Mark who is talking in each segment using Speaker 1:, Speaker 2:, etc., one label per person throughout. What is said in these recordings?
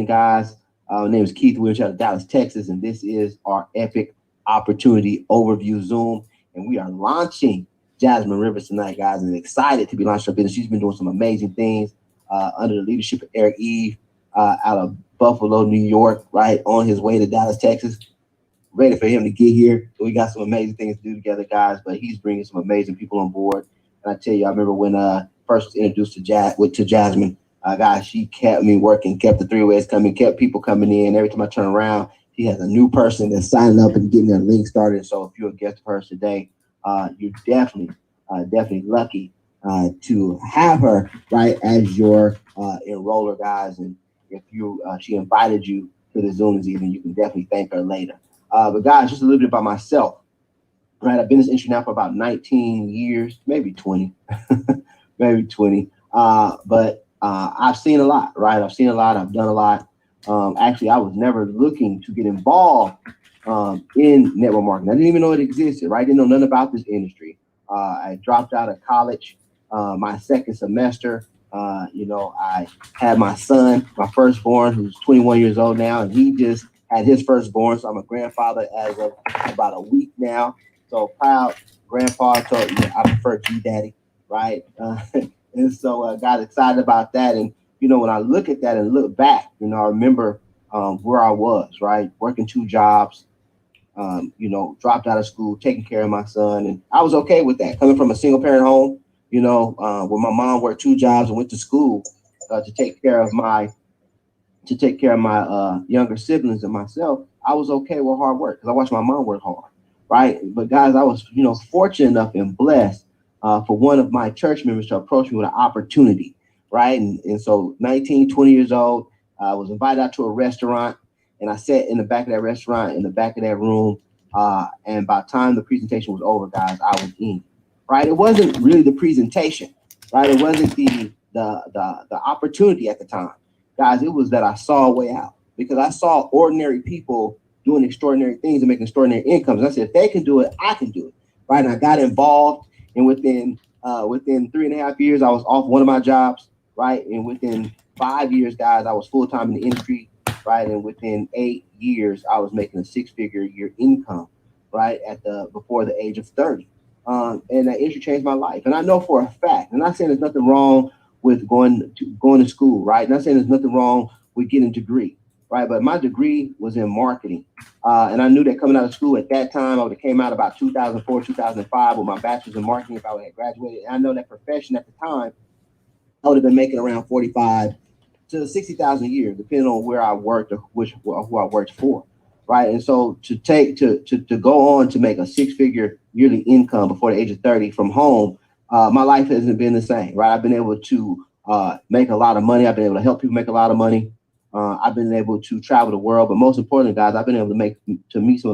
Speaker 1: guys. My name is Keith. We're out of Dallas, Texas, and this is our Epic Opportunity Overview Zoom. And we are launching Jasmine Rivers tonight, guys, and excited to be launching her business. She's been doing some amazing things under the leadership of Eric Eve out of Buffalo, New York, right on his way to Dallas, Texas. Ready for him to get here. So we got some amazing things to do together, guys, but he's bringing some amazing people on board. And I tell you, I remember when first was introduced to Jasmine, guys, she kept me working, kept the three ways coming, kept people coming in. Every time I turn around, she has a new person that's signing up and getting their link started. So if you're a guest of hers today, you're definitely lucky to have her right as your enroller, guys. And if she invited you to the Zoom this evening, you can definitely thank her later. But guys, just a little bit about myself. Right, I've been in this industry now for about 19 years, maybe 20, maybe 20. But I've seen a lot, right? I've seen a lot. I've done a lot. Actually, I was never looking to get involved in network marketing. I didn't even know it existed, right? I didn't know nothing about this industry. I dropped out of college my second semester. I had my son, my firstborn, who's 21 years old now, and he just had his firstborn. So I'm a grandfather as of about a week now. So proud grandpa. Told me I prefer G Daddy, right? And so got excited about that. And when I look at that and look back, I remember where I was, right, working two jobs. Dropped out of school, taking care of my son, and I was okay with that. Coming from a single parent home, where my mom worked two jobs and went to school to take care of my younger siblings and myself. I was okay with hard work because I watched my mom work hard. Right. But guys, I was, fortunate enough and blessed for one of my church members to approach me with an opportunity. Right. And so 19, 20 years old, I was invited out to a restaurant and I sat in the back of that restaurant, in the back of that room. And by the time the presentation was over, guys, I was in. Right. It wasn't really the presentation. Right. It wasn't the opportunity at the time. Guys, it was that I saw a way out because I saw ordinary people doing extraordinary things and making extraordinary incomes. And I said, if they can do it, I can do it. Right. And I got involved. And within 3.5 years, I was off one of my jobs. Right. And within 5 years, guys, I was full time in the industry. Right. And within 8 years, I was making a six-figure year income. Right. Before the age of 30. And that industry changed my life. And I know for a fact, I'm not saying there's nothing wrong with going to school. Right. I'm not saying there's nothing wrong with getting a degree. Right, but my degree was in marketing, and I knew that coming out of school at that time, I would have came out about 2004, 2005 with my bachelor's in marketing if I would have graduated. And I know that profession at the time, I would have been making around 45 to 60,000 a year, depending on where I worked or who I worked for. Right, and so to go on to make a six-figure yearly income before the age of 30 from home, my life hasn't been the same. Right, I've been able to make a lot of money. I've been able to help people make a lot of money. I've been able to travel the world, but most importantly, guys, I've been able to meet some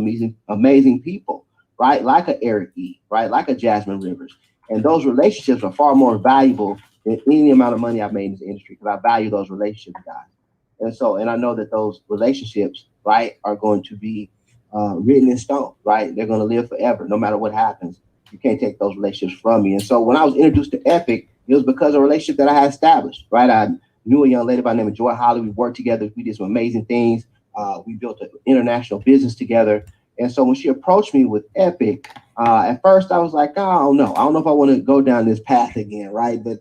Speaker 1: amazing people, right? Like a Eric E, right? Like a Jasmine Rivers. And those relationships are far more valuable than any amount of money I've made in this industry because I value those relationships, guys. And I know that those relationships, right, are going to be written in stone, right? They're going to live forever, no matter what happens. You can't take those relationships from me. And so when I was introduced to Epic, it was because of a relationship that I had established, right? I knew a young lady by the name of Joy Holly. We worked together. We did some amazing things. We built an international business together. And so when she approached me with Epic, at first I was like, oh, I don't know. I don't know if I want to go down this path again, right? But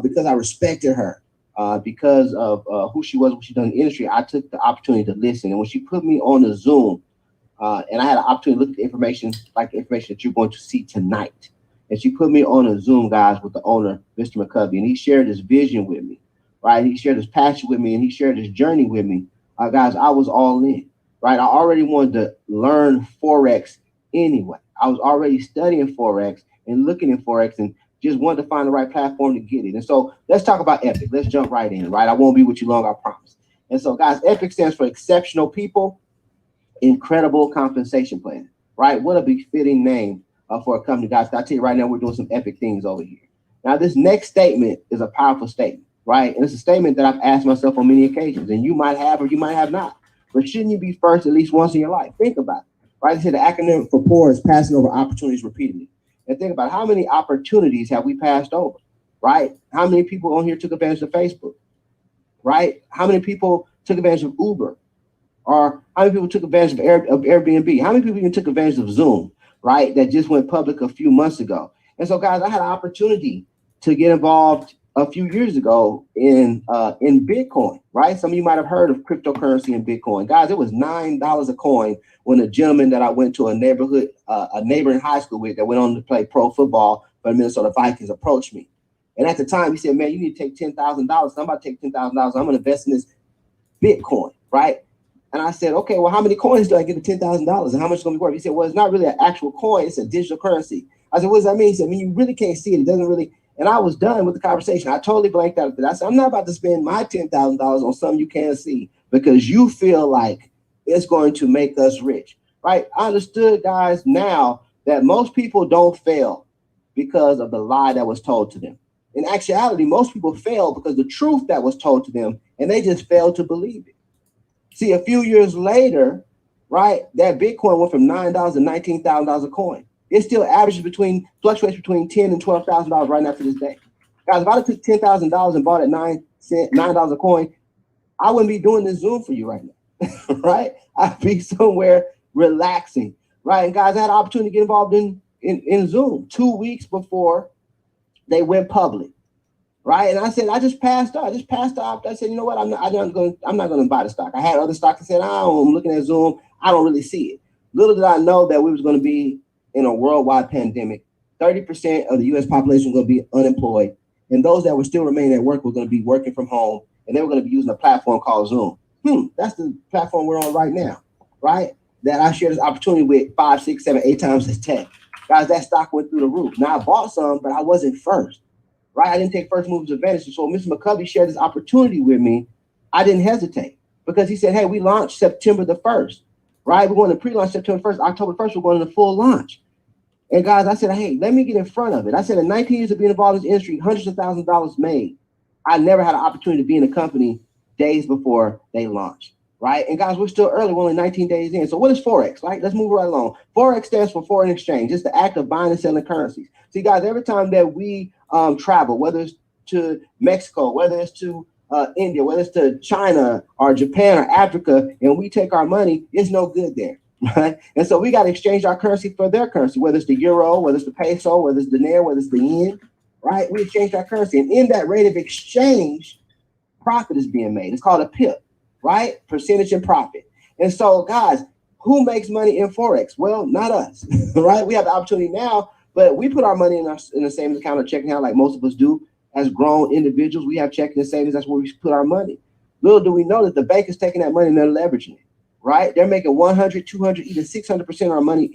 Speaker 1: because I respected her, because of who she was, what she done in the industry, I took the opportunity to listen. And when she put me on the Zoom, and I had an opportunity to look at the information, like the information that you're going to see tonight. And she put me on a Zoom, guys, with the owner, Mr. McCovey, and he shared his vision with me. Right, he shared his passion with me, and he shared his journey with me. Guys, I was all in. Right, I already wanted to learn FOREX anyway. I was already studying FOREX and looking at FOREX, and just wanted to find the right platform to get it. And so let's talk about Epic. Let's jump right in. Right, I won't be with you long, I promise. And so, guys, Epic stands for Exceptional People, Incredible Compensation Plan. Right, what a befitting name for a company, guys. I tell you right now, we're doing some epic things over here. Now, this next statement is a powerful statement. Right. And it's a statement that I've asked myself on many occasions, and you might have or you might have not. But shouldn't you be first at least once in your life? Think about it. Right. They say the acronym for POUR is passing over opportunities repeatedly. And think about how many opportunities have we passed over? Right. How many people on here took advantage of Facebook? Right. How many people took advantage of Uber? Or how many people took advantage of Airbnb? How many people even took advantage of Zoom, right? That just went public a few months ago. And so, guys, I had an opportunity to get involved a few years ago in Bitcoin, right? Some of you might have heard of cryptocurrency and Bitcoin. Guys, it was $9 a coin when a gentleman that I went to a neighboring high school with that went on to play pro football for the Minnesota Vikings approached me. And at the time, he said, man, you need to take $10,000. I'm about to take $10,000. I'm going to invest in this Bitcoin, right? And I said, okay, well, how many coins do I get for $10,000? And how much is going to be worth? He said, well, it's not really an actual coin. It's a digital currency. I said, what does that mean? He said, I mean, you really can't see it. It doesn't really. And I was done with the conversation. I totally blanked out. I said, I'm not about to spend my $10,000 on something you can't see because you feel like it's going to make us rich, right? I understood, guys, now that most people don't fail because of the lie that was told to them. In actuality, most people fail because the truth that was told to them, and they just failed to believe it. See, a few years later, right, that Bitcoin went from $9 to $19,000 a coin. It still fluctuates between $10,000 and $12,000 right now to this day. Guys, if I took $10,000 and bought it $9 a coin, I wouldn't be doing this Zoom for you right now, right? I'd be somewhere relaxing, right? And guys, I had an opportunity to get involved in Zoom 2 weeks before they went public, right? And I said, I just passed up. I said, you know what? I'm not going to buy the stock. I had other stocks. I said, I'm looking at Zoom. I don't really see it. Little did I know that we was going to be in a worldwide pandemic. 30% of the U.S. population was going to be unemployed. And those that were still remaining at work were going to be working from home. And they were going to be using a platform called Zoom. That's the platform we're on right now, right? That I shared this opportunity with 5, 6, 7, 8 times as tech. Guys, that stock went through the roof. Now, I bought some, but I wasn't first, right? I didn't take first mover's advantage. So Mr. McCovey shared this opportunity with me. I didn't hesitate because he said, hey, we launched September the 1st, right? We're going to pre-launch September 1st. October 1st, we're going to the full launch. And guys, I said, hey, let me get in front of it. I said, in 19 years of being involved in this industry, hundreds of thousands of dollars made. I never had an opportunity to be in a company days before they launched, right? And guys, we're still early. We're only 19 days in. So what is FOREX, right? Let's move right along. FOREX stands for foreign exchange. It's the act of buying and selling currencies. See, guys, every time that we travel, whether it's to Mexico, whether it's to India, whether it's to China or Japan or Africa, and we take our money, it's no good there. Right? And so we got to exchange our currency for their currency, whether it's the euro, whether it's the peso, whether it's the naira, whether it's the yen, right? We exchange our currency. And in that rate of exchange, profit is being made. It's called a PIP, right? Percentage in profit. And so, guys, who makes money in FOREX? Well, not us, right? We have the opportunity now, but we put our money in the savings account or checking account like most of us do. As grown individuals, we have checking and savings. That's where we put our money. Little do we know that the bank is taking that money and they're leveraging it. Right? They're making 100, 200, even 600% of our money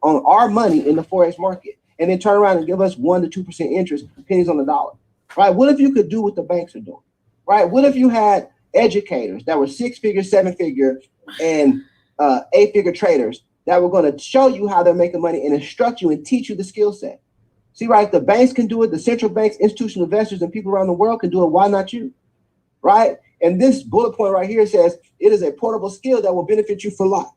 Speaker 1: on our money in the Forex market, and then turn around and give us 1 to 2% interest, pennies on the dollar. Right? What if you could do what the banks are doing? Right? What if you had educators that were 6-figure, 7-figure, and 8-figure traders that were going to show you how they're making money and instruct you and teach you the skill set? See, right? The banks can do it. The central banks, institutional investors, and people around the world can do it. Why not you? Right? And this bullet point right here says it is a portable skill that will benefit you for life.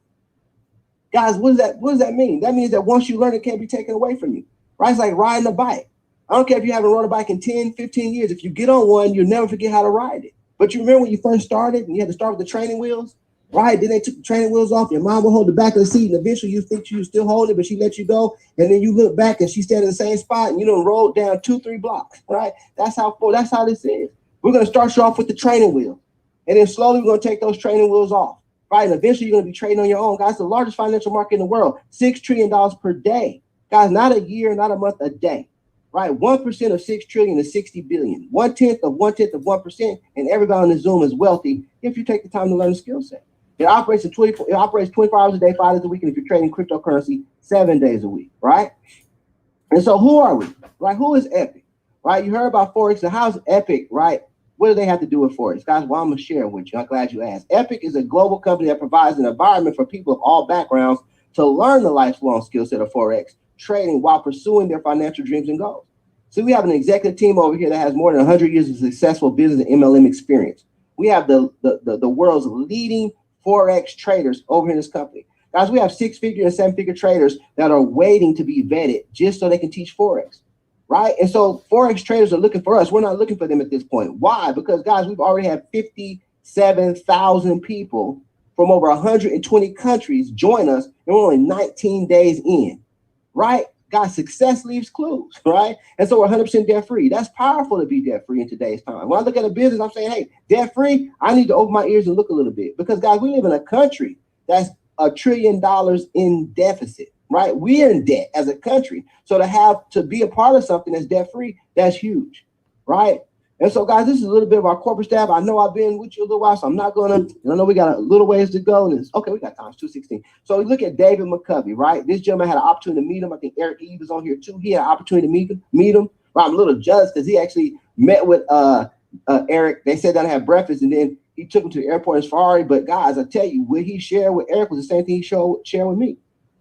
Speaker 1: Guys, what does that mean? That means that once you learn, it can't be taken away from you. Right? It's like riding a bike. I don't care if you haven't rode a bike in 10, 15 years. If you get on one, you'll never forget how to ride it. But you remember when you first started and you had to start with the training wheels, right? Then they took the training wheels off. Your mom would hold the back of the seat, and eventually you think you still hold it, but she let you go. And then you look back and she's standing in the same spot, and you don't roll down 2-3 blocks, right? That's how this is. We're going to start you off with the training wheel. And then slowly we're going to take those training wheels off, right? And eventually you're going to be trading on your own. Guys, the largest financial market in the world, $6 trillion per day. Guys, not a year, not a month, a day, right? 1% of 6 trillion is 60 billion. 1/10 of 1%. And everybody on the Zoom is wealthy if you take the time to learn the skill set. It operates 24 hours a day, 5 days a week. And if you're trading cryptocurrency, 7 days a week, right? And so who are we, right? Who is Epic, right? You heard about Forex. So how's Epic, right? What do they have to do with Forex? Guys, well, I'm going to share it with you. I'm glad you asked. Epic is a global company that provides an environment for people of all backgrounds to learn the lifelong skill set of Forex trading while pursuing their financial dreams and goals. So we have an executive team over here that has more than 100 years of successful business and MLM experience. We have the world's leading Forex traders over in this company. Guys, we have 6-figure and 7-figure traders that are waiting to be vetted just so they can teach Forex. Right? And so Forex traders are looking for us. We're not looking for them at this point. Why? Because, guys, we've already had 50 7,000 people from over 120 countries join us, and we're only 19 days in, right? Guys, success leaves clues, right? And so we're 100% debt free. That's powerful to be debt free in today's time. When I look at a business, I'm saying, hey, debt free, I need to open my ears and look a little bit, because guys, we live in a country that's $1 trillion in deficit, right? We're in debt as a country. So to be a part of something that's debt free, that's huge, right? And so, guys, this is a little bit of our corporate staff. I know I've been with you a little while, so I'm not going to, I know we got a little ways to go. And okay, we got time, it's 2:16. So we look at David McCovey, right? This gentleman had an opportunity to meet him. I think Eric Eve is on here too. He had an opportunity to meet him. Right? I'm a little jealous because he actually met with Eric. They sat down and had breakfast, and then he took him to the airport in his Ferrari. But guys, I tell you, what he shared with Eric was the same thing he shared with me.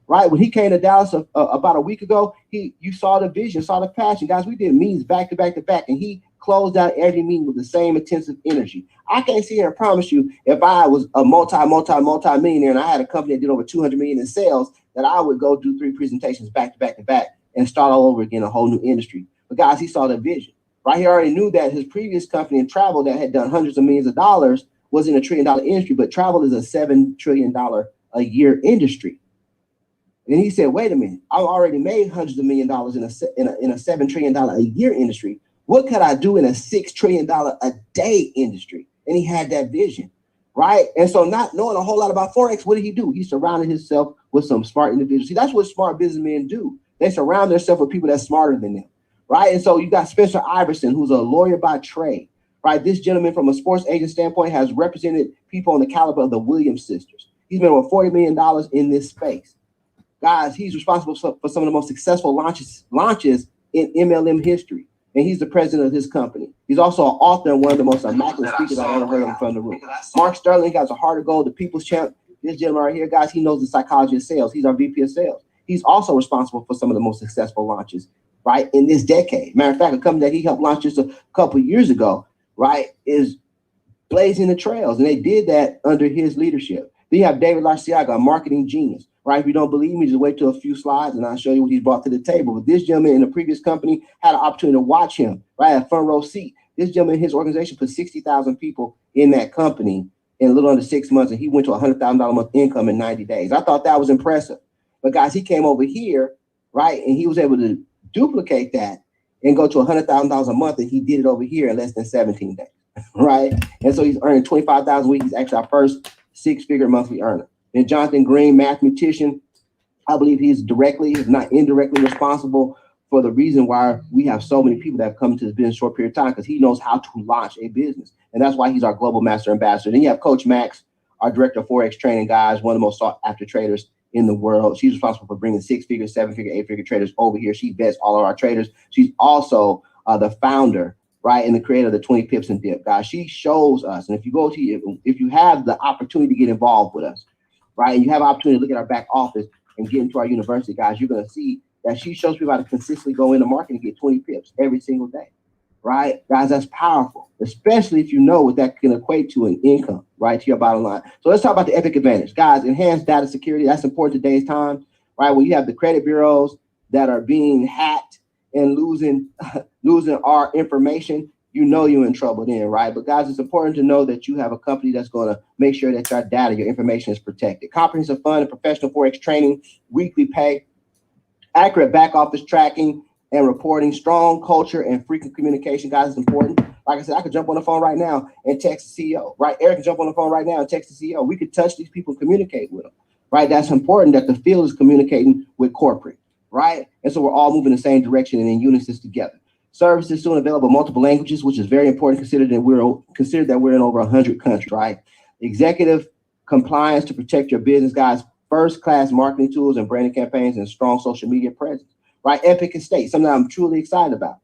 Speaker 1: Right? When he came to Dallas about a week ago, you saw the vision, saw the passion. Guys, we did meetings back to back to back, and he closed out every meeting with the same intensive energy. I can't sit here and promise you, if I was a multi-millionaire and I had a company that did over 200 million in sales, that I would go do 3 presentations back to back to back and start all over again, a whole new industry. But guys, he saw the vision, right? He already knew that his previous company in travel that had done hundreds of millions of dollars was in $1 trillion industry, but travel is a $7 trillion a year industry. And he said, wait a minute, I already made hundreds of million dollars in a $7 trillion a year industry. What could I do in a $6 trillion a day industry? And he had that vision, right? And so, not knowing a whole lot about Forex, what did he do? He surrounded himself with some smart individuals. See, that's what smart businessmen do. They surround themselves with people that's smarter than them, right? And so you got Spencer Iverson, who's a lawyer by trade, right? This gentleman, from a sports agent standpoint, has represented people on the caliber of the Williams sisters. He's made over $40 million in this space. Guys, he's responsible for some of the most successful launches in MLM history. And he's the president of his company. He's also an author and one of the most immaculate speakers I've ever heard in front of the room. Mark Sterling has a heart of gold, the people's champ. This gentleman right here, guys, he knows the psychology of sales. He's our VP of sales. He's also responsible for some of the most successful launches, right, in this decade. Matter of fact, a company that he helped launch just a couple of years ago, right, is blazing the trails. And they did that under his leadership. Then you have David Larciaga, a marketing genius. Right? If you don't believe me, just wait till a few slides and I'll show you what he's brought to the table. But this gentleman in the previous company had an opportunity to watch him, right? A front row seat. This gentleman, his organization put 60,000 people in that company in a little under 6 months, and he went to $100,000 a month income in 90 days. I thought that was impressive. But guys, he came over here, right? And he was able to duplicate that and go to $100,000 a month, and he did it over here in less than 17 days, right? And so he's earning $25,000 a week. He's actually our first 6-figure monthly earner. And Jonathan Green, mathematician, I believe he's directly, if not indirectly, responsible for the reason why we have so many people that have come to this business in a short period of time, because he knows how to launch a business. And that's why he's our global master ambassador. Then you have Coach Max, our director of Forex training, guys, one of the most sought after traders in the world. She's responsible for bringing 6-figure, 7-figure, 8-figure traders over here. She vets all of our traders. She's also the founder, right, and the creator of the 20 Pips and Dip, guys. She shows us, and if you have the opportunity to get involved with us, right, and you have an opportunity to look at our back office and get into our university, guys, you're going to see that she shows people how to consistently go in the market and get 20 pips every single day, right? Guys, that's powerful, especially if you know what that can equate to in income, right, to your bottom line. So let's talk about the Epic Advantage. Guys, enhanced data security, that's important today's time, right? When you have the credit bureaus that are being hacked and losing our information, you know you're in trouble then, right? But guys, it's important to know that you have a company that's going to make sure that your data, your information is protected. Comprehensive fund and professional Forex training, weekly pay, accurate back office tracking and reporting, strong culture and frequent communication, guys, is important. Like I said, I could jump on the phone right now and text the CEO, right? Eric can jump on the phone right now and text the CEO. We could touch these people and communicate with them, right? That's important that the field is communicating with corporate, right? And so we're all moving in the same direction and in unison together. Services soon available in multiple languages, which is very important considered that we're in over 100 countries, right? Executive compliance to protect your business, guys. First-class marketing tools and branding campaigns and strong social media presence, right? Epic Estate, something I'm truly excited about,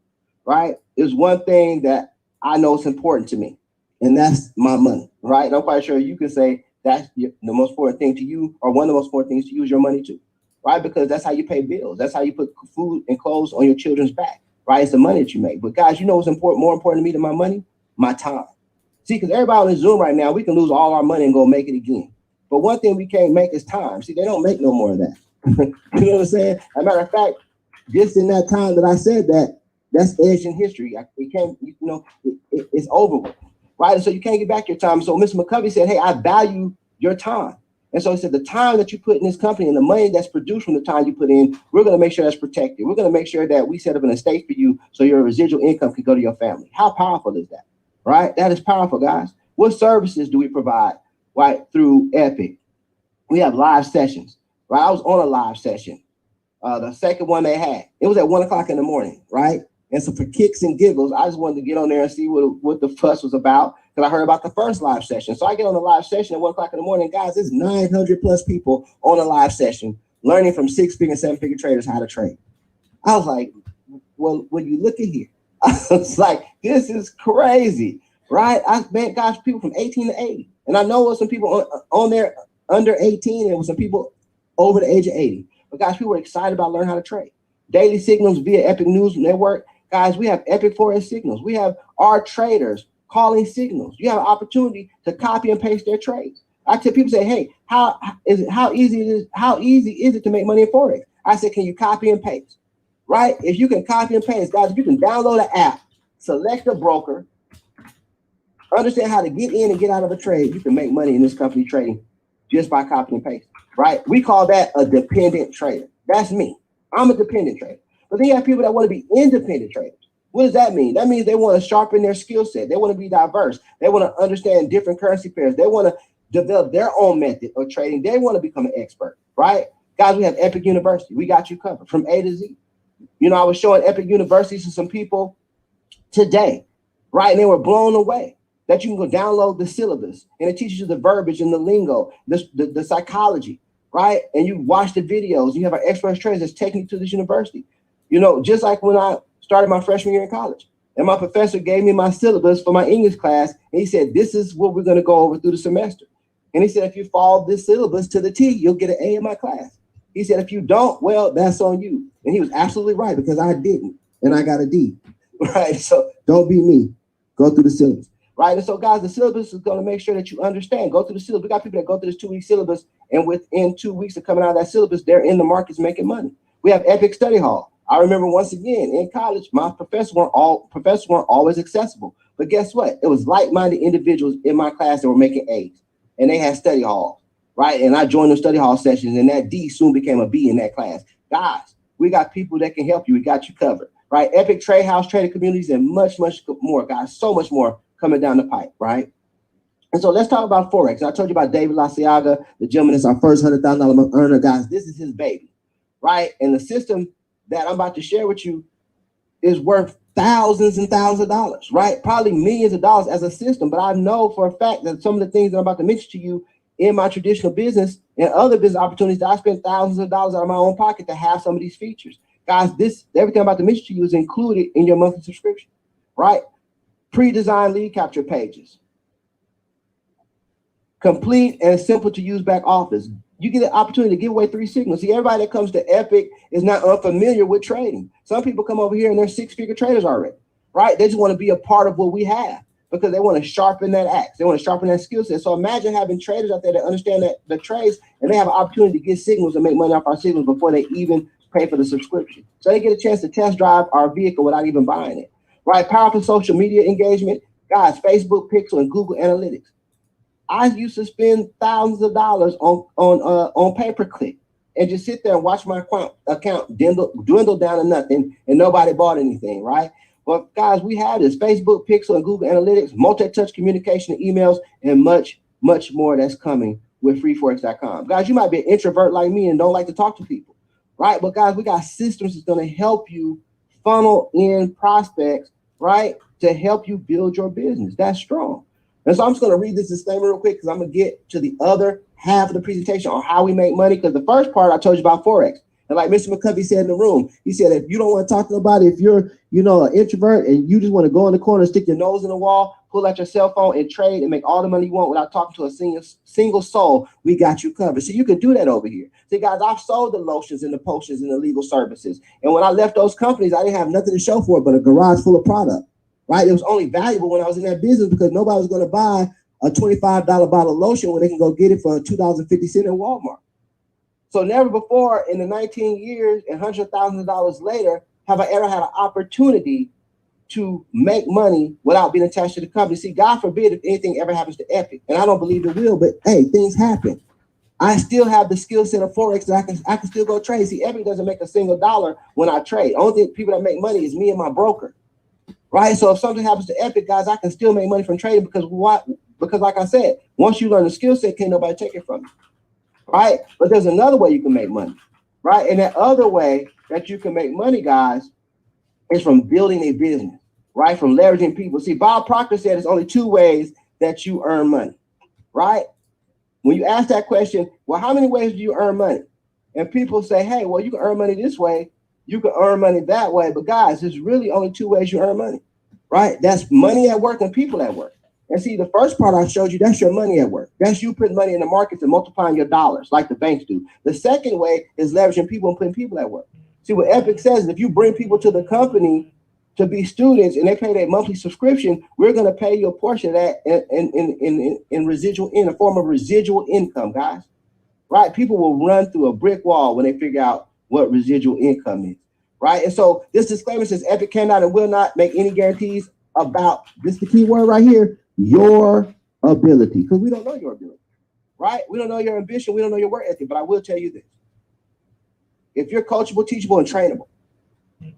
Speaker 1: right? There's one thing that I know is important to me, and that's my money, right? And I'm quite sure you can say that's the most important thing to you, or one of the most important things to use your money to, right? Because that's how you pay bills. That's how you put food and clothes on your children's back. Right, it's the money that you make. But guys, you know what's more important to me than my money? My time. See, because everybody on this Zoom right now, we can lose all our money and go make it again. But one thing we can't make is time. See, they don't make no more of that. You know what I'm saying? As a matter of fact, just in that time that I said that, that's edged in history. It's over with. right? And so you can't get back your time. So Mr. McCovey said, hey, I value your time. And so he said, the time that you put in this company and the money that's produced from the time you put in, we're going to make sure that's protected. We're going to make sure that we set up an estate for you so your residual income can go to your family. How powerful is that, right? That is powerful, guys. What services do we provide, right, through Epic? We have live sessions, right? I was on a live session. The second one they had, it was at 1 o'clock in the morning, right? And so for kicks and giggles, I just wanted to get on there and see what the fuss was about, because I heard about the first live session. So I get on the live session at 1 o'clock in the morning. Guys, there's 900 plus people on a live session learning from 6-figure and 7-figure traders how to trade. I was like, well, when you look at here, I was like, this is crazy, right? I met, guys, people from 18 to 80. And I know there was some people on there under 18, and there was some people over the age of 80. But guys, people were excited about learning how to trade. Daily signals via Epic News Network. Guys, we have Epic FOREX signals. We have our traders calling signals. You have an opportunity to copy and paste their trades. I tell people, say, hey, how easy is it to make money in Forex? I said, can you copy and paste? Right? If you can copy and paste, guys, if you can download an app, select a broker, understand how to get in and get out of a trade, you can make money in this company trading just by copying and pasting. Right? We call that a dependent trader. That's me. I'm a dependent trader. But then you have people that want to be independent traders. What does that mean? That means they want to sharpen their skill set. They want to be diverse. They want to understand different currency pairs. They want to develop their own method of trading. They want to become an expert, right? Guys, we have Epic University. We got you covered from A to Z. You know, I was showing Epic University to some people today, right? And they were blown away that you can go download the syllabus and it teaches you the verbiage and the lingo, the psychology, right? And you watch the videos. You have our expert traders that's taking you to this university. You know, just like when I started my freshman year in college, and my professor gave me my syllabus for my English class, and he said, this is what we're going to go over through the semester. And he said, if you follow this syllabus to the T, you'll get an A in my class. He said, if you don't, well, that's on you. And he was absolutely right, because I didn't, and I got a D, right? So don't be me. Go through the syllabus, right? And so, guys, the syllabus is going to make sure that you understand. Go through the syllabus. We got people that go through this 2-week syllabus, and within 2 weeks of coming out of that syllabus, they're in the markets making money. We have Epic Study Hall. I remember once again in college, my professors weren't always accessible. But guess what? It was like-minded individuals in my class that were making A's, and they had study halls, right? And I joined the study hall sessions, and that D soon became a B in that class. Guys, we got people that can help you. We got you covered, right? Epic Trade House, trading communities, and much, much more, guys. So much more coming down the pipe, right? And so let's talk about Forex. I told you about David Laciaga, the gentleman that's our first $100,000 earner, guys. This is his baby, right? And the system that I'm about to share with you is worth thousands and thousands of dollars, right? Probably millions of dollars as a system. But I know for a fact that some of the things that I'm about to mention to you in my traditional business and other business opportunities, that I spend thousands of dollars out of my own pocket to have some of these features. Guys, everything I'm about to mention to you is included in your monthly subscription, right? Pre-designed lead capture pages, complete and simple to use back office. You get an opportunity to give away 3 signals. See, everybody that comes to Epic is not unfamiliar with trading. Some people come over here and they're 6-figure traders already, right? They just want to be a part of what we have because they want to sharpen that axe. They want to sharpen that skill set. So imagine having traders out there that understand that the trades, and they have an opportunity to get signals and make money off our signals before they even pay for the subscription. So they get a chance to test drive our vehicle without even buying it, right? Powerful social media engagement. Guys, Facebook, Pixel, and Google Analytics. I used to spend thousands of dollars on pay-per-click and just sit there and watch my account dwindle down to nothing, and nobody bought anything, right? But guys, we have this Facebook, Pixel, and Google Analytics, multi-touch communication, emails, and much, much more that's coming with freeforex.com. Guys, you might be an introvert like me and don't like to talk to people, right? But guys, we got systems that's going to help you funnel in prospects, right, to help you build your business. That's strong. And so I'm just going to read this disclaimer real quick because I'm going to get to the other half of the presentation on how we make money. Because the first part I told you about Forex. And like Mr. McCovey said in the room, he said, if you don't want to talk to nobody, if you're, an introvert and you just want to go in the corner, stick your nose in the wall, pull out your cell phone and trade and make all the money you want without talking to a single soul, we got you covered. So you can do that over here. See, guys, I've sold the lotions and the potions and the legal services. And when I left those companies, I didn't have nothing to show for it but a garage full of product. Right? It was only valuable when I was in that business because nobody was going to buy a $25 bottle of lotion when they can go get it for $2.50 in Walmart. So never before in the 19 years and hundreds of thousands of dollars later have I ever had an opportunity to make money without being attached to the company. See, God forbid if anything ever happens to Epic, and I don't believe it will, but hey, things happen. I still have the skill set of Forex that I can still go trade. See, Epic doesn't make a single dollar when I trade. Only people that make money is me and my broker, right? So if something happens to Epic, guys, I can still make money from trading because what? Because like I said, once you learn the skill set, can't nobody take it from you, right? But there's another way you can make money, right? And that other way that you can make money, guys, is from building a business, right? From leveraging people. See, Bob Proctor said there's only two ways that you earn money, right? When you ask that question, well, how many ways do you earn money? And people say, hey, well, you can earn money this way, you can earn money that way. But guys, there's really only two ways you earn money, right? That's money at work and people at work. And see, the first part I showed you, that's your money at work. That's you putting money in the markets and multiplying your dollars like the banks do. The second way is leveraging people and putting people at work. See, what Epic says is if you bring people to the company to be students and they pay their monthly subscription, we're going to pay you a portion of that in residual, in a form of residual income, guys. Right? People will run through a brick wall when they figure out what residual income is. Right? And so this disclaimer says Epic cannot and will not make any guarantees about, this is the key word right here, your ability. Because we don't know your ability. Right? We don't know your ambition. We don't know your work ethic. But I will tell you this. If you're coachable, teachable, and trainable,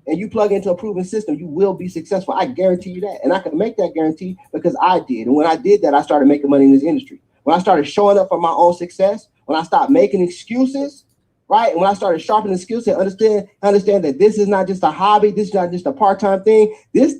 Speaker 1: and you plug into a proven system, you will be successful. I guarantee you that. And I can make that guarantee because I did. And when I did that, I started making money in this industry. When I started showing up for my own success, when I stopped making excuses, right? And when I started sharpening the skill set, understand that this is not just a hobby. This is not just a part-time thing. This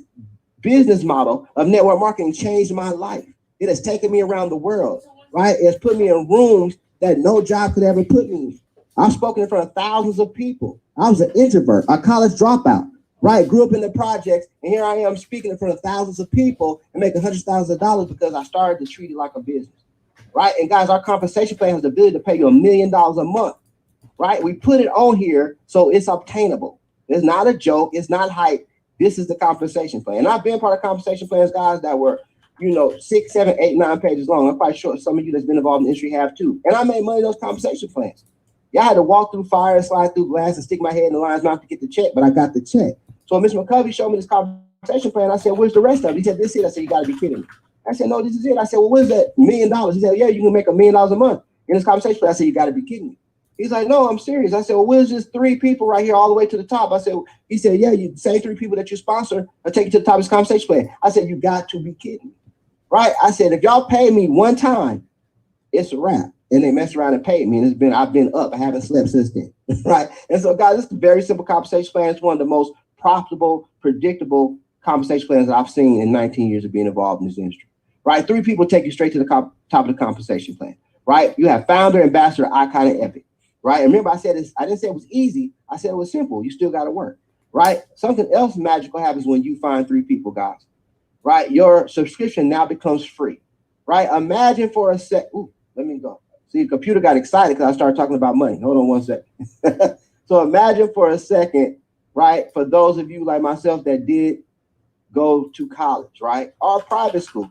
Speaker 1: business model of network marketing changed my life. It has taken me around the world, right? It has put me in rooms that no job could ever put me in. I've spoken in front of thousands of people. I was an introvert, a college dropout, right? Grew up in the projects, and here I am speaking in front of thousands of people and making hundreds of thousands of dollars because I started to treat it like a business, right? And guys, our compensation plan has the ability to pay you $1 million a month, right? We put it on here so it's obtainable. It's not a joke. It's not hype. This is the compensation plan. And I've been part of compensation plans, guys, that were, 6, 7, 8, 9 pages long. I'm quite sure some of you that's been involved in the industry have too. And I made money in those compensation plans. Yeah, I had to walk through fire and slide through glass and stick my head in the lion's mouth to get the check, but I got the check. So Mr. McCovey showed me this compensation plan. I said, where's the rest of it? He said, this is it. I said, you got to be kidding me. I said, no, this is it. I said, well, what is that? $1 million. He said, yeah, you can make $1 million a month in this compensation plan. I said, you got to be kidding me. He's like, no, I'm serious. I said, well, where's just 3 people right here all the way to the top? I said, he said, yeah, you same 3 people that you sponsor are taking to the top of this compensation plan. I said, you got to be kidding me. Right? I said, if y'all pay me one time, it's a wrap. And they messed around and paid me. And I've been up. I haven't slept since then. Right? And so, guys, this is a very simple compensation plan. It's one of the most profitable, predictable compensation plans that I've seen in 19 years of being involved in this industry. Right? 3 people take you straight to the top of the compensation plan. Right? You have founder, ambassador, icon, and epic. Right? And remember, I said this, I didn't say it was easy. I said it was simple. You still got to work. Right? Something else magical happens when you find 3 people, guys. Right? Your subscription now becomes free. Right? Imagine for a sec. Ooh, let me go. See, the computer got excited because I started talking about money. Hold on one second. So imagine for a second, right? For those of you like myself that did go to college, right? Or private school.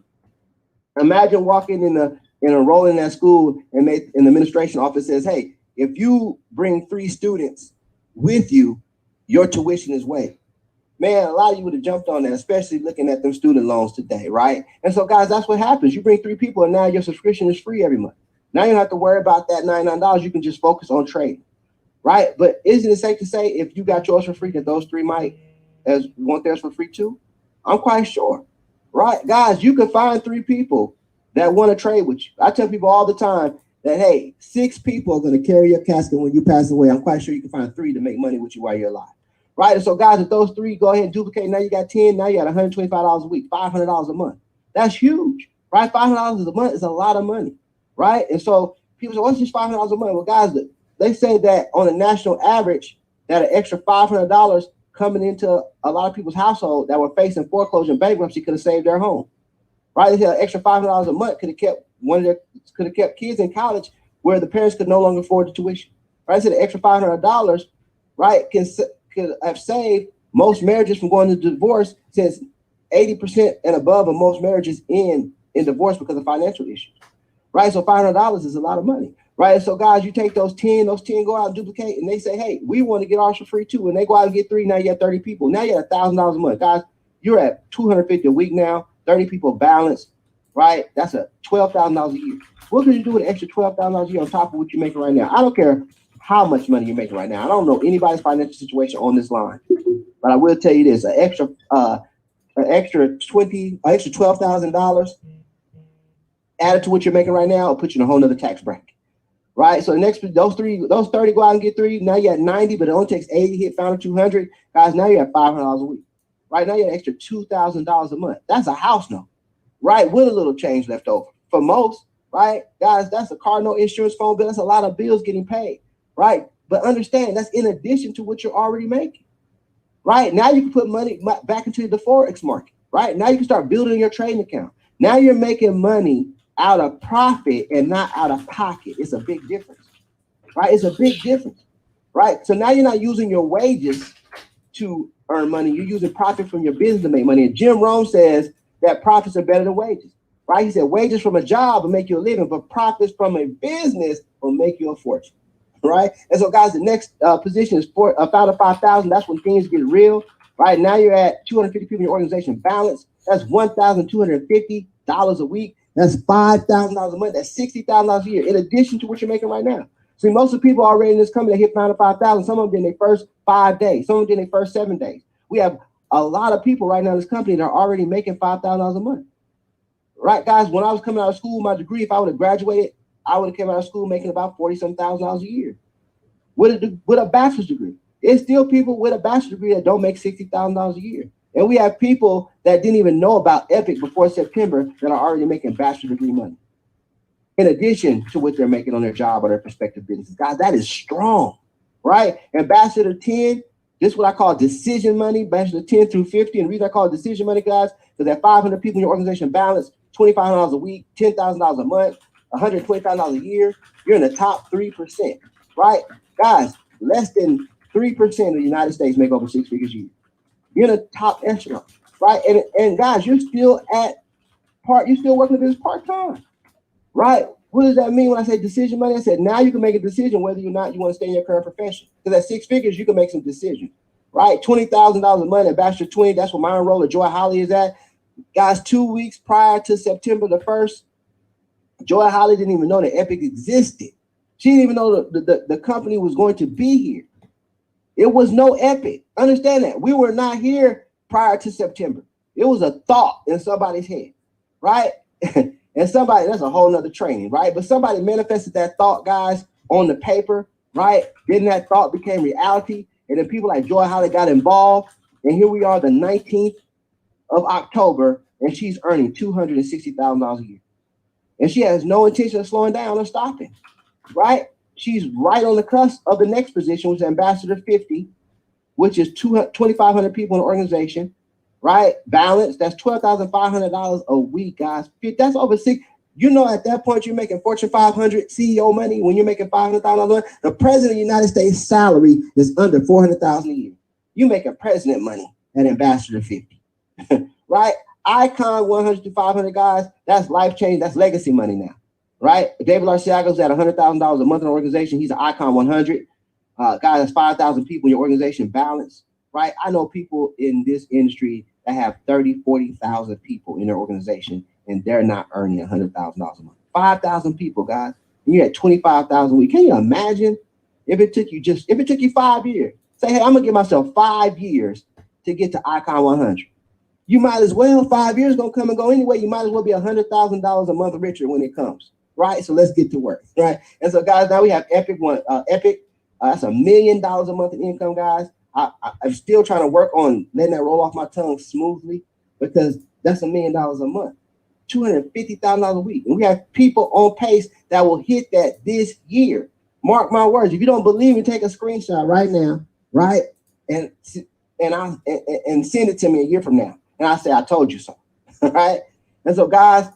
Speaker 1: Imagine walking and enrolling in that school and the administration office says, hey, if you bring 3 students with you, your tuition is waived. Man, a lot of you would have jumped on that, especially looking at them student loans today, right? And so, guys, that's what happens. You bring 3 people and now your subscription is free every month. Now you don't have to worry about that $99. You can just focus on trading, right? But isn't it safe to say if you got yours for free that those 3 might want theirs for free too? I'm quite sure, right? Guys, you can find 3 people that want to trade with you. I tell people all the time that, hey, 6 people are going to carry your casket when you pass away. I'm quite sure you can find 3 to make money with you while you're alive, right? And so, guys, if those 3 go ahead and duplicate, now you got 10, now you got $125 a week, $500 a month. That's huge, right? $500 a month is a lot of money. Right. And so people say, what's just $500 a month? Well, guys, they say that on a national average, that an extra $500 coming into a lot of people's household that were facing foreclosure and bankruptcy could have saved their home. Right. They said an extra $500 a month could have kept kids in college where the parents could no longer afford the tuition. Right. So the extra $500, right, could have saved most marriages from going to divorce, since 80% and above of most marriages in divorce because of financial issues. Right, so $500 is a lot of money, right? So guys, you take those 10 go out and duplicate, and they say, hey, we want to get ours for free too. And they go out and get 3, now you got 30 people. Now you got $1,000 a month. Guys, You're at $250 a week now, 30 people balance, right? That's a $12,000 a year. What could you do with an extra $12,000 a year on top of what you're making right now? I don't care how much money you're making right now. I don't know anybody's financial situation on this line, but I will tell you this: an extra $12,000 added to what you're making right now will put you in a whole nother tax bracket. Right, so the next those 30 go out and get 3. Now you at 90, but it only takes 80 hit found 200 guys. Now you have $500 a week. Right now you have an extra $2,000 a month. That's a house note, right? With a little change left over for most, right, guys. That's a car note, insurance, phone bill. That's a lot of bills getting paid, right? But understand that's in addition to what you're already making. Right now you can put money back into the Forex market. Right now you can start building your trading account. Now you're making money out of profit and not out of pocket. It's a big difference, right? It's a big difference, right? So now you're not using your wages to earn money. You're using profit from your business to make money. And Jim Rohn says that profits are better than wages, right? He said wages from a job will make you a living, but profits from a business will make you a fortune, right? And so, guys, the next position is founder 5,000. That's when things get real, right? Now you're at 250 people in your organization balance. That's $1,250 a week. That's $5,000 a month. That's $60,000 a year, in addition to what you're making right now. See, most of the people already in this company that hit founder 5,000. Some of them in their first 5 days. Some of them in their first 7 days. We have a lot of people right now in this company that are already making $5,000 a month. Right, guys? When I was coming out of school, my degree, if I would have graduated, I would have came out of school making about $40,000 a year with a bachelor's degree. There's still people with a bachelor's degree that don't make $60,000 a year. And we have people that didn't even know about Epic before September that are already making bachelor degree money, in addition to what they're making on their job or their prospective businesses. Guys, that is strong, right? And Bachelor 10, this is what I call decision money, Bachelor 10 through 50. And the reason I call it decision money, guys, because that 500 people in your organization balance, $2,500 a week, $10,000 a month, $125,000 a year, you're in the top 3%, right? Guys, less than 3% of the United States make over 6 figures a year. You're in the top echelon, right? And guys, you're still working this part-time, right? What does that mean when I say decision money? I said, now you can make a decision whether or not you want to stay in your current profession. Because at 6 figures, you can make some decisions, right? $20,000 a month at Bachelor 20, that's where my enroller, Joy Holly, is at. Guys, 2 weeks prior to September the 1st, Joy Holly didn't even know that Epic existed. She didn't even know the company was going to be here. It was no Epic. Understand that. We were not here prior to September. It was a thought in somebody's head, right? And somebody, that's a whole nother training, right? But somebody manifested that thought, guys, on the paper, right? Then that thought became reality. And then people like Joy Holly got involved. And here we are, the 19th of October, and she's earning $260,000 a year. And she has no intention of slowing down or stopping, right? She's right on the cusp of the next position, which is Ambassador 50, which is 2,500 people in the organization, right? Balance, that's $12,500 a week, guys. That's over 6. You know, at that point, you're making Fortune 500 CEO money. When you're making $500,000, the president of the United States salary is under $400,000 a year. You're making president money at Ambassador 50, right? Icon 100 to 500, guys, that's life change. That's legacy money now, right? David Arciago's at $100,000 a month in the organization. He's an Icon 100. Guys, that's 5,000 people in your organization balance, right? I know people in this industry that have 30, 40,000 people in their organization, and they're not earning $100,000 a month. 5,000 people, guys, and you're at 25,000 a week. Can you imagine if it took you 5 years? Say, hey, I'm gonna give myself 5 years to get to Icon 100. You might as well, 5 years gonna come and go anyway. You might as well be $100,000 a month richer when it comes, right? So let's get to work, right? And so, guys, now we have Epic. That's $1 million a month in income, guys. I'm still trying to work on letting that roll off my tongue smoothly, because that's $1 million a month, $250,000 a week. And we have people on pace that will hit that this year. Mark my words. If you don't believe me, take a screenshot right now, right? And send it to me a year from now. And I say, I told you so, right? And so, guys,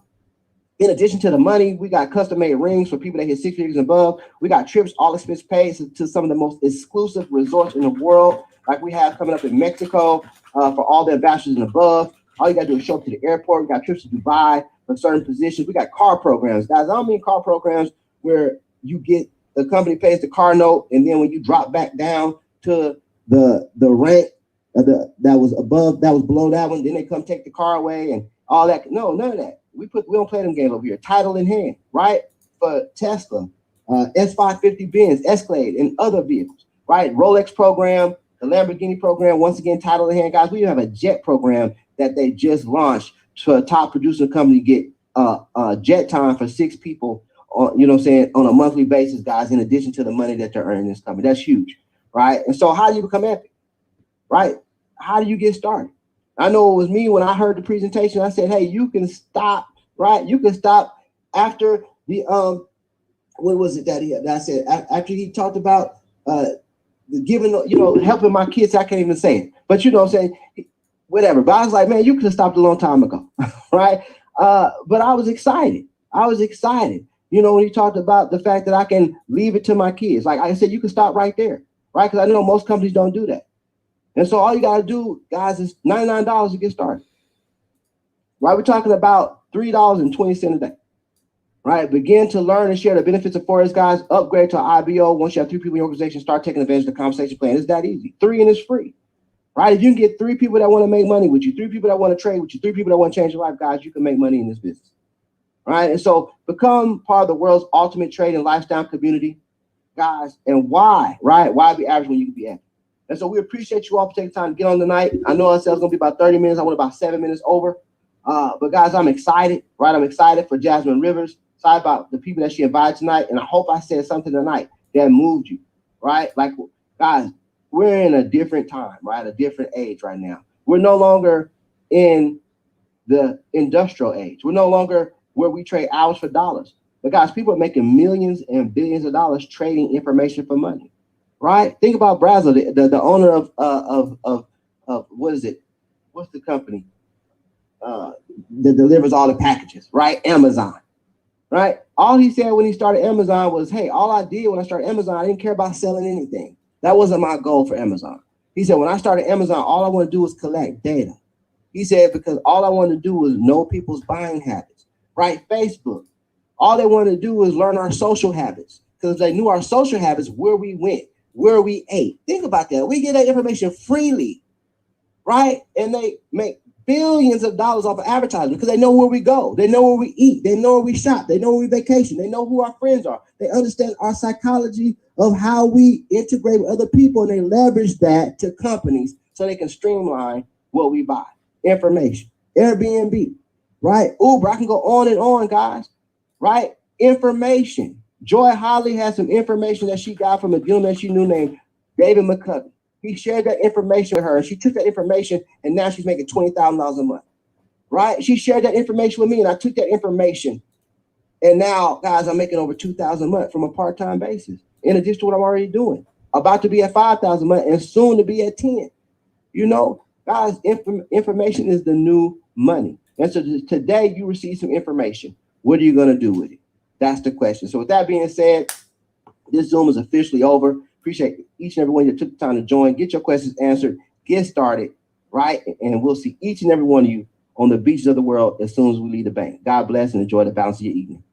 Speaker 1: in addition to the money, we got custom-made rings for people that hit 6 figures and above. We got trips, all expense paid, to some of the most exclusive resorts in the world, like we have coming up in Mexico for all the ambassadors and above. All you got to do is show up to the airport. We got trips to Dubai for certain positions. We got car programs. Guys, I don't mean car programs where the company pays the car note, and then when you drop back down to the rank that was below that one. Then they come take the car away and all that. No, none of that. We don't play them games over here. Title in hand, right? For Tesla, S550 Benz, Escalade, and other vehicles, right? Rolex program, the Lamborghini program. Once again, title in hand, guys. We have a jet program that they just launched to a top producer company get jet time for 6 people. You know what I'm saying, on a monthly basis, guys. In addition to the money that they're earning in this company, that's huge, right? And so, how do you become epic? Right? How do you get started? I know it was me when I heard the presentation. I said, hey, you can stop, right? You can stop after the what was it that I said after he talked about giving, helping my kids. I can't even say it, but you know what I'm saying, whatever. But I was like, man, you could have stopped a long time ago, right? But I was excited. When he talked about the fact that I can leave it to my kids. Like I said, you can stop right there, right? Because I know most companies don't do that. And so all you got to do, guys, is $99 to get started. Right? We're talking about $3.20 a day. Right? Begin to learn and share the benefits of FOREX, guys. Upgrade to an IBO. Once you have 3 people in your organization, start taking advantage of the compensation plan. It's that easy. 3 and it's free. Right? If you can get 3 people that want to make money with you, 3 people that want to trade with you, 3 people that want to change your life, guys, you can make money in this business. Right? And so become part of the world's ultimate trading lifestyle community, guys. And why? Right? Why be average when you can be average? And so we appreciate you all for taking time to get on tonight. I know ourselves going to be about 30 minutes. I went about 7 minutes over. But guys, I'm excited, right? I'm excited for Jasmine Rivers. Excited about the people that she invited tonight. And I hope I said something tonight that moved you, right? Like, guys, we're in a different time, right? A different age right now. We're no longer in the industrial age. We're no longer where we trade hours for dollars. But guys, people are making millions and billions of dollars trading information for money. Right? Think about Brazil, the owner of what is it? What's the company that delivers all the packages? Right? Amazon. Right? All he said when he started Amazon was, hey, all I did when I started Amazon, I didn't care about selling anything. That wasn't my goal for Amazon. He said, when I started Amazon, all I want to do was collect data. He said, because all I wanted to do was know people's buying habits. Right? Facebook. All they wanted to do was learn our social habits, because they knew our social habits, where we went, where we ate. Think about that. We get that information freely, right? And they make billions of dollars off of advertising because they know where we go. They know where we eat. They know where we shop. They know where we vacation. They know who our friends are. They understand our psychology of how we integrate with other people, and they leverage that to companies so they can streamline what we buy. Information. Airbnb, right? Uber. I can go on and on, guys, right? Information. Joy Holly has some information that she got from a gentleman she knew named David McCovey. He shared that information with her, and she took that information, and now she's making $20,000 a month, right? She shared that information with me, and I took that information, and now, guys, I'm making over $2,000 a month from a part-time basis, in addition to what I'm already doing. About to be at $5,000 a month, and soon to be at 10. Guys, information is the new money. And so today you receive some information. What are you going to do with it? That's the question. So with that being said, this Zoom is officially over. Appreciate each and every one that took the time to join. Get your questions answered. Get started, right? And we'll see each and every one of you on the beaches of the world as soon as we leave the bank. God bless and enjoy the balance of your evening.